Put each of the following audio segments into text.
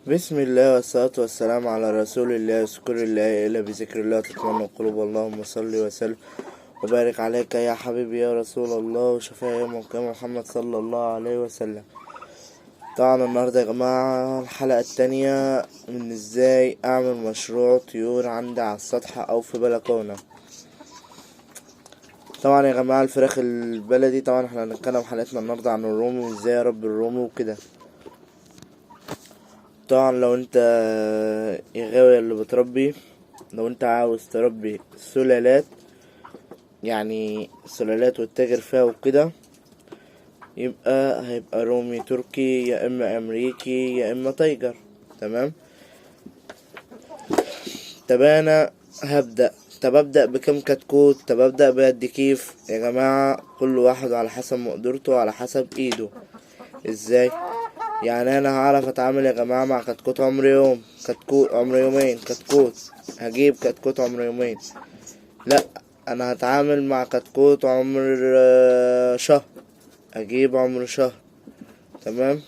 بسم الله والصلاة والسلام على رسول الله. اذكر الله إلا بذكر الله تطمئن القلوب. اللهم صل وسلم وبارك عليك يا حبيبي يا رسول الله وشفيع يوم القيامة محمد صلى الله عليه وسلم. طبعا النهاردة يا جماعة الحلقة التانية من ازاي اعمل مشروع طيور عندي على السطح او في بلكونة. طبعا يا جماعة الفراخ البلدي، طبعا احنا هنتكلم حلقتنا النهاردة عن الرومي وازاي اربي الرومي وكده. طبعا لو انت غاوي اللي بتربي، لو انت عاوز تربي سلالات، يعني سلالات والتاجر فيها وكده، هيبقى رومي تركي يا اما امريكي يا اما تايجر. تمام. طب انا ابدا بكم كتكوت؟ طب ابدا بقد كيف يا جماعه؟ كل واحد على حسب مقدرته وعلى حسب ايده. ازاي؟ يعني انا هعرف اتعامل يا جماعه مع كتكوت عمر يوم، كتكوت عمر يومين، كتكوت هجيب كتكوت عمر يومين؟ لا، انا هتعامل مع كتكوت عمر شهر، اجيب عمر شهر. تمام.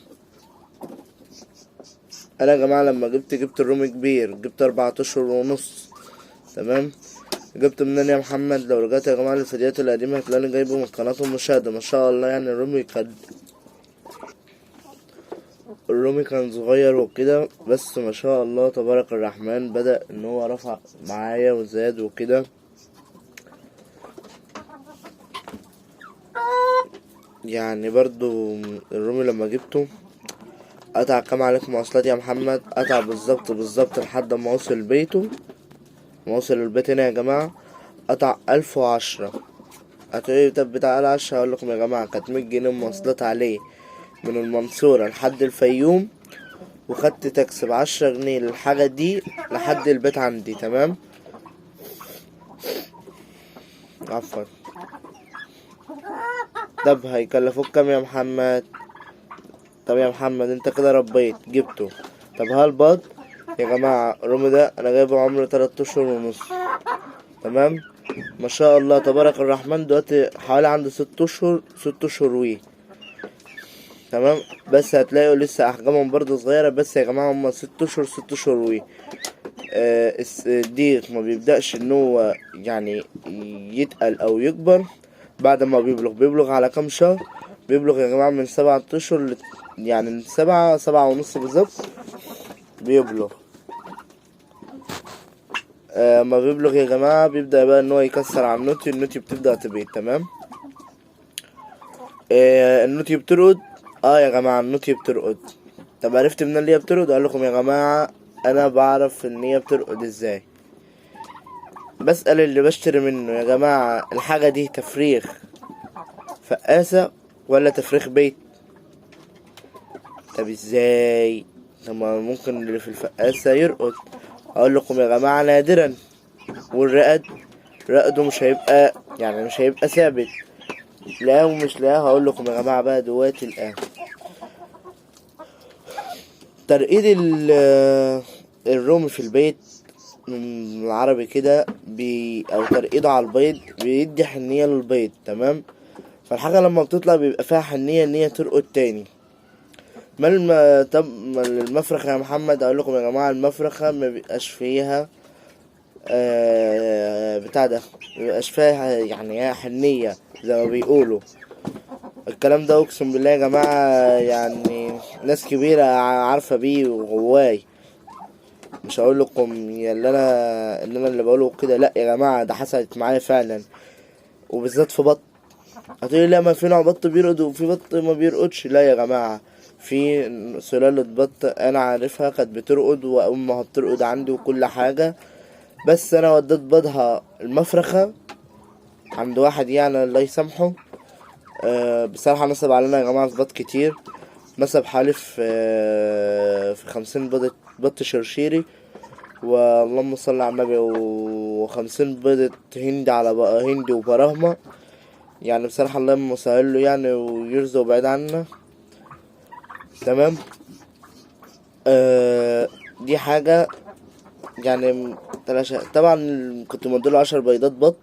انا يا جماعه لما جبت الرومي كبير، جبت 14 ونص. تمام. جبت منين يا محمد؟ لو رجعت يا جماعه للفيديوهات القديمه هتلاقوني جايبه من قناه المشاهده. ما شاء الله، يعني الرومي كان صغير وكده، بس ما شاء الله تبارك الرحمن بدأ ان هو رفع معايا وزاد وكده. يعني برضو الرومي لما جبته قطع كام عليك مواصلات يا محمد؟ قطع بالظبط لحد ما وصل بيته، ما وصل البيت هنا يا جماعة قطع 1010. هتقولي طب بتاع ال10، هقولكم يا جماعة كانت 100 جنيه مواصلات عليه من المنصورة لحد الفيوم، وخدت تاكسي ب10 جنيه للحاجة دي لحد البيت عندي. تمام. عفوا. طب هيكلفوك كام يا محمد؟ طب يا محمد انت كده ربيت جبته. طب هالبط يا جماعة الرومي ده انا جايبه عمره 3 اشهر ونص. تمام. ما شاء الله تبارك الرحمن دلوقتي حوالي عنده 6 اشهر، 6 اشهر تمام. بس هتلاقوا لسه احجامهم برضه صغيرة، بس يا جماعة هما 6 اشهر، 6 اشهر الديك ما بيبدأش ان هو يعني يتقل او يكبر بعد ما بيبلغ على كام شهر؟ بيبلغ يا جماعة من 7 اشهر يعني من 7 ونص بالظبط بيبلغ. ما بيبلغ يا جماعة بيبدأ بقى ان هو يكسر على النوتي بتبدأ تبيض. تمام. النوتي بترقد. يا جماعة النوتي بترقد. طب عرفت من اللي هي بترقد؟ اقول لكم يا جماعة انا بعرف ان هي بترقد ازاي. بسأل اللي بشتري منه يا جماعة الحاجة دي تفريخ فقاسة ولا تفريخ بيت؟ طب ازاي؟ طب ما ممكن اللي في الفقاسة يرقد. اقول لكم يا جماعة نادرا، والرقد رقده مش هيبقى ثابت. لا ومش لا، هقول لكم يا جماعة بقى دلوقتي الآن ترقيد الرومي في البيت من العربي كده او ترقيده على البيض بيدي حنية للبيض. تمام. فالحاجة لما بتطلع بيبقى فيها حنية ان هي ترقد تاني. طب ما المفرخة يا محمد؟ اقول لكم يا جماعة المفرخة ما بيبقاش فيها بتاع ده، مبيبقاش فيها يعني حنية زي ما بيقولوا. الكلام ده اقسم بالله يا جماعة يعني ناس كبيرة عارفة بيه وغواي. مش هقول لكم اللي بقوله كده، لا يا جماعة ده حصلت معايا فعلا، وبالذات في بط. هتقولي لا، ما في نوع بط بيرقد وفي بط ما بيرقدش. لا يا جماعة، في سلالة بط انا عارفها كانت بترقد وامها بترقد عندي وكل حاجة، بس انا وديت بيضها المفرخة عند واحد يعني الله يسامحه. بصراحة نصب علينا يا جماعة في بط كتير، نصب حوالي في 50 بط شرشيري، واللهم صل على النبي، و50 بيضة هندي على بقى هندي وبراهمة. يعني بصراحة الله مسهل له يعني ويرزق بعيد عنا. تمام. دي حاجة يعني طبعا كنت مديله 10 بيضات بط.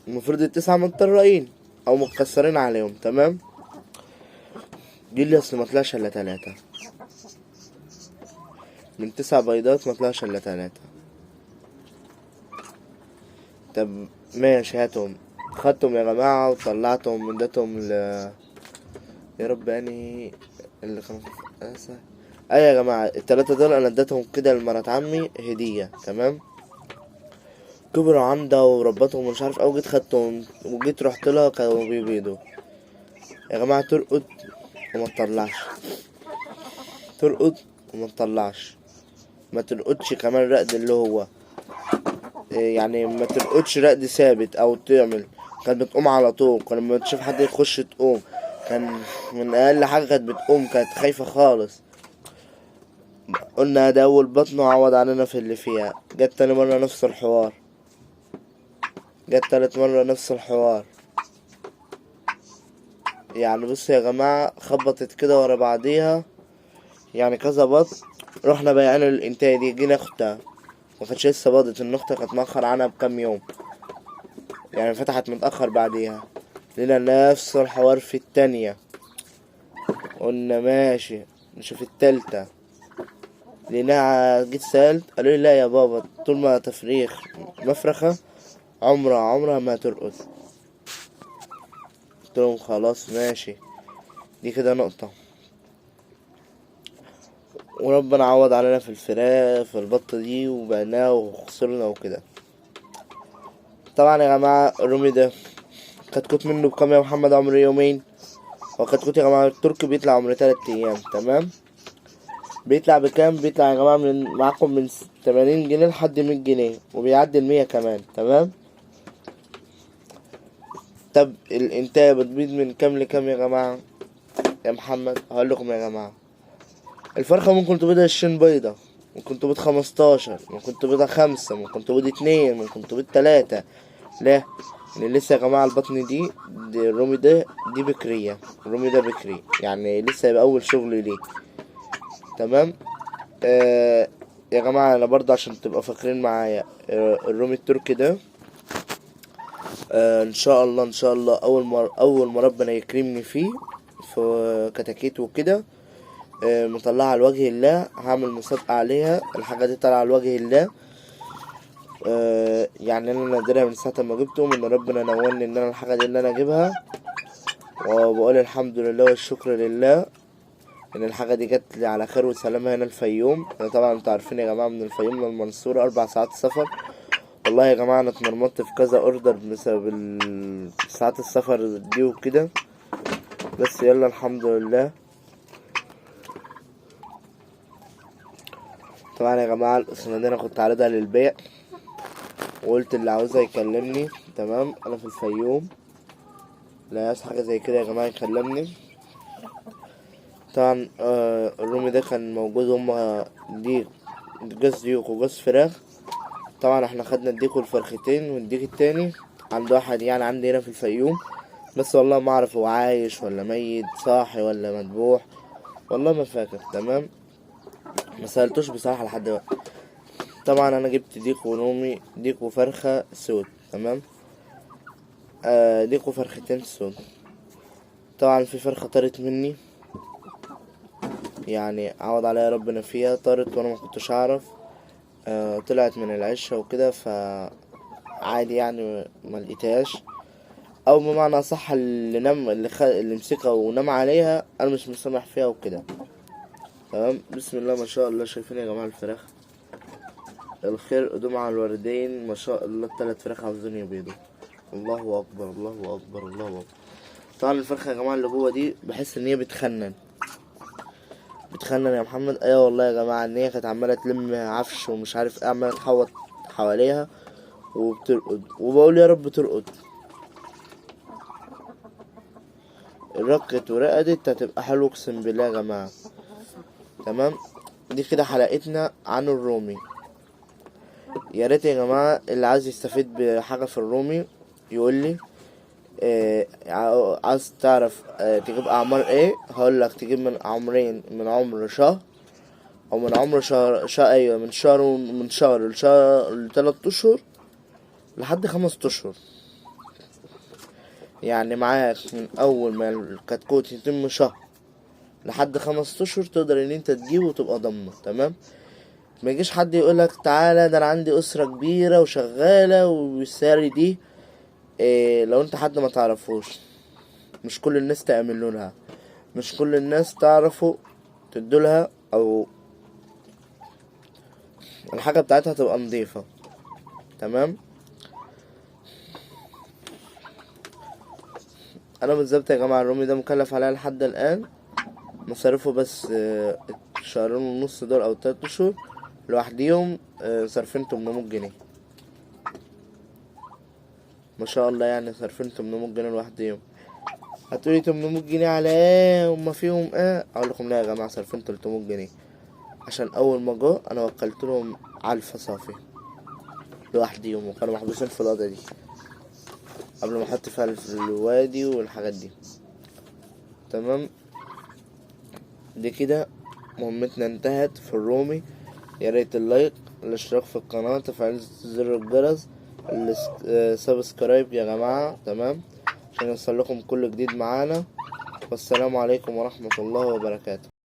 المفروض التسعة متطرقين او متكسرين عليهم. تمام. يقول لي اصل مطلعش الا 3 من 9 بيضات، مطلعش الا 3. طب ماشي هاتهم. خدتهم يا جماعة وطلعتهم من داتهم يا رب يعني اللي كان ايوه يا جماعة، ال3 دول انا اديتهم كده لمرات عمي هدية، تمام. كبروا عندها وربتهم ومش عارف اوي، جيت خدتهم وجيت رحت لها كانوا بيبيضوا يا جماعة. ترقد وما تطلعش، ترقد وما تطلعش، ما ترقدش كمان رقد اللي هو يعني ما ترقدش رقد ثابت او تعمل. كانت بتقوم على طول، كان لما تشوف حد يخش تقوم، كان من اقل حاجة كانت بتقوم، كانت خايفة خالص. قلنا ده اول بطن وعوض علينا في اللي فيها. جت تاني مرة نفس الحوار، جت تالت مرة نفس الحوار. يعني بص يا جماعة، خبطت كده ورا بعضيها يعني كذا بط. رحنا بيعنا الانتاج دي، جينا اختها ما كانتش لسه باضت، ان اختها كانت مأخر عنها بكام يوم، يعني فتحت متأخر بعديها. لنا نفس الحوار في التانية، قلنا ماشي نشوف التالتة. لقيناها جيت سألت قالوا لي لا يا بابا، طول ما تفريخ مفرخة عمرها ما ترقد. قلت لهم خلاص ماشي، دي كده نقطة. وربنا عوض علينا في الفراخ في البطة دي، وبعناها وخسرنا وكده. طبعا يا جماعة الرومي ده كتكوت منه بكام يا محمد؟ عمر يومين. هو كتكوت يا جماعة التركي بيطلع عمر 3 أيام، تمام. بيطلع بكام؟ بيطلع يا جماعة من معاكم من 80 جنيه لحد 100 جنيه، وبيعدي 100 كمان، تمام. طب الانتاج بتبيض من كام لكام يا جماعة يا محمد؟ هقول لكم يا جماعة، الفرخة ممكن تبيض 20 بيضة، ممكن تبيض 15، ممكن تبيض 5، ممكن تبيض 2، ممكن تبيض 3. ليه؟ لان لسه يا جماعة البطن دي الرومي ده دي بكرية، الرومي ده بكري يعني لسه هيبقى اول شغل ليه، تمام. يا جماعة انا برضه عشان تبقى فاكرين معايا، الرومي التركي ده ان شاء الله ان شاء الله اول ما ربنا يكرمني فيه في كتاكيت وكده، مطلعة على وجه الله، هعمل مسابقة عليها. الحاجة دي طالعة على وجه الله. يعني انا نادرها من ساعة ما جبتهم، ان ربنا نولني ان انا الحاجة دي اللي انا اجيبها، وبقول الحمد لله والشكر لله ان الحاجة دي جت لي على خير وسلامة هنا الفيوم. طبعا انتوا عارفين يا جماعة من الفيوم للمنصورة 4 ساعات سفر. والله يا جماعة انا اتمرمطت في كذا اوردر بسبب ساعات السفر دي وكده، بس يلا الحمد لله. طبعا يا جماعة الاسماء دي انا كنت عارضها للبيع، وقلت اللي عاوزها يكلمني، تمام. انا في الفيوم، لا عايز حاجة زي كده يا جماعة يكلمني. طبعا الرومي ده كان موجود، هما ديك جوز ديك وجوز فراخ. طبعا احنا خدنا الديك والفرختين، والديك التاني عند واحد يعني عندي هنا في الفيوم، بس والله ما اعرف هو عايش ولا ميت، صاحي ولا مذبوح، والله ما فاكر، تمام. ما سألتوش بصراحة لحد دلوقتي. طبعا انا جبت ديك ورومي، ديك وفرخة سود، تمام. ديك وفرختين سود. طبعا في فرخة طارت مني، يعني عوض عليها ربنا فيها، طارت وانا ما كنتش اعرف. طلعت من العشة وكده، ف عادي يعني ما لقيتهاش، او بمعنى صح اللي نام اللي مسكها ونام عليها انا مش مسامح فيها وكده، تمام. بسم الله ما شاء الله، شايفين يا جماعة الفراخ الخير قدوم على الوردين ما شاء الله. ال3 فراخ عاوزين يبيضوا، الله اكبر الله اكبر الله اكبر. طبعا الفرخة يا جماعة اللي جوه دي بحس ان هي بتخنن يا محمد. ايوه والله يا جماعة، ان هي كانت عمالة تلم عفش ومش عارف ايه، عمالة تحوط حواليها وبترقد، وبقول يا رب ترقد. ركت ورقدت هتبقى حلو اقسم بالله يا جماعة، تمام. دي كده حلقتنا عن الرومي. يا ريت يا جماعة اللي عايز يستفيد بحاجة في الرومي يقول لي. عايز تعرف تجيب اعمار ايه؟ هقولك تجيب من عمرين، من عمر شهر، او من عمر شهر ايوه، من شهر ل3 اشهر لحد 5 اشهر. يعني معاك من اول ما الكتكوت يتم شهر لحد 5 اشهر تقدر ان انت تجيبه وتبقى ضامنه. تمام. ما يجيش حد يقولك تعالى ده انا عندي اسرة كبيرة وشغالة والسعر دي. لو انت حد ما تعرفوش، مش كل الناس تأمنوا لها، مش كل الناس تعرفوا تدولها، او الحاجة بتاعتها تبقى نظيفة. تمام. انا بالظبط يا جماعة الرومي ده مكلف عليا لحد الان مصاريفه بس شهرين ونص دول او 3 اشهر لوحديهم صارفين 800 جنيه. ما شاء الله، يعني صارفين 800 جنيه لوحديهم. هتقولي 800 جنيه على ايه وما فيهم ايه؟ اقول لكم لا يا جماعه، صارفين 300 جنيه عشان اول ما جو انا وكلت لهم علفه صافي لوحديهم، وكانوا محبوسين في الاوضه دي قبل ما احط فيها الوادي والحاجات دي. تمام. دي كده مهمتنا انتهت في الرومي. يا ريت اللايك، الاشتراك في القناه، تفعيل زر الجرس، سبسكرايب يا جماعه. تمام، عشان يوصل لكم كل جديد معانا. والسلام عليكم ورحمه الله وبركاته.